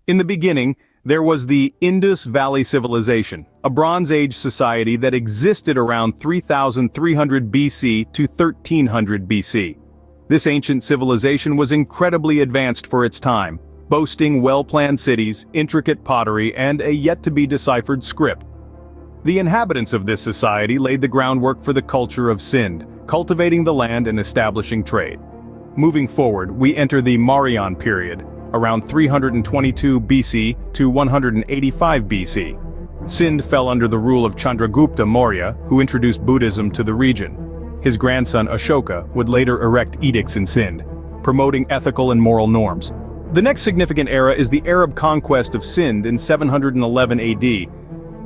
In the beginning, there was the Indus Valley Civilization, a Bronze Age society that existed around 3300 BC to 1300 BC. This ancient civilization was incredibly advanced for its time, boasting well-planned cities, intricate pottery, and a yet-to-be-deciphered script. The inhabitants of this society laid the groundwork for the culture of Sind, cultivating the land and establishing trade. Moving forward, we enter the Mauryan period, around 322 BC to 185 BC. Sind fell under the rule of Chandragupta Maurya, who introduced Buddhism to the region. His grandson Ashoka would later erect edicts in Sind, promoting ethical and moral norms. The next significant era is the Arab conquest of Sind in 711 AD.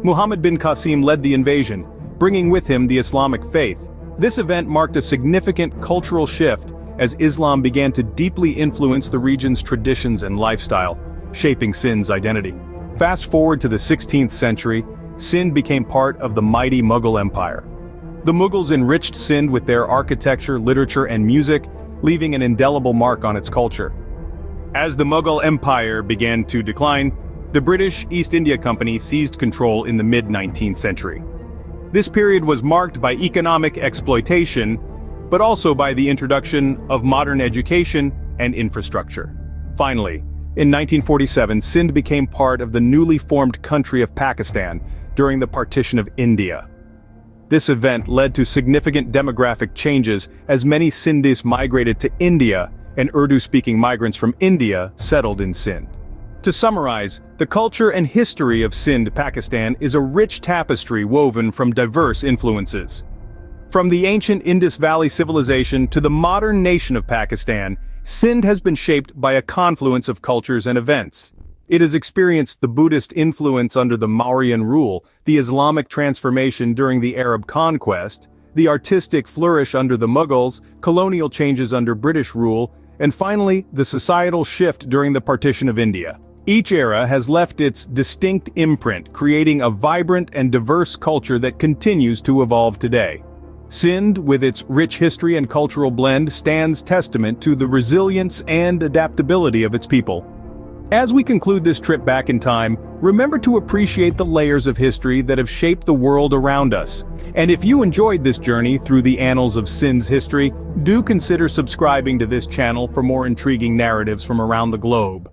Muhammad bin Qasim led the invasion, bringing with him the Islamic faith. This event marked a significant cultural shift as Islam began to deeply influence the region's traditions and lifestyle, shaping Sind's identity. Fast forward to the 16th century, Sind became part of the mighty Mughal Empire. The Mughals enriched Sind with their architecture, literature, and music, leaving an indelible mark on its culture. As the Mughal Empire began to decline, the British East India Company seized control in the mid-19th century. This period was marked by economic exploitation, but also by the introduction of modern education and infrastructure. Finally, in 1947, Sind became part of the newly formed country of Pakistan during the partition of India. This event led to significant demographic changes as many Sindhis migrated to India and Urdu-speaking migrants from India settled in Sind. To summarize, the culture and history of Sind, Pakistan is a rich tapestry woven from diverse influences. From the ancient Indus Valley civilization to the modern nation of Pakistan, Sind has been shaped by a confluence of cultures and events. It has experienced the Buddhist influence under the Mauryan rule, the Islamic transformation during the Arab conquest, the artistic flourish under the Mughals, colonial changes under British rule, and finally, the societal shift during the partition of India. Each era has left its distinct imprint, creating a vibrant and diverse culture that continues to evolve today. Sind, with its rich history and cultural blend, stands testament to the resilience and adaptability of its people. As we conclude this trip back in time, remember to appreciate the layers of history that have shaped the world around us. And if you enjoyed this journey through the annals of Sind's history, do consider subscribing to this channel for more intriguing narratives from around the globe.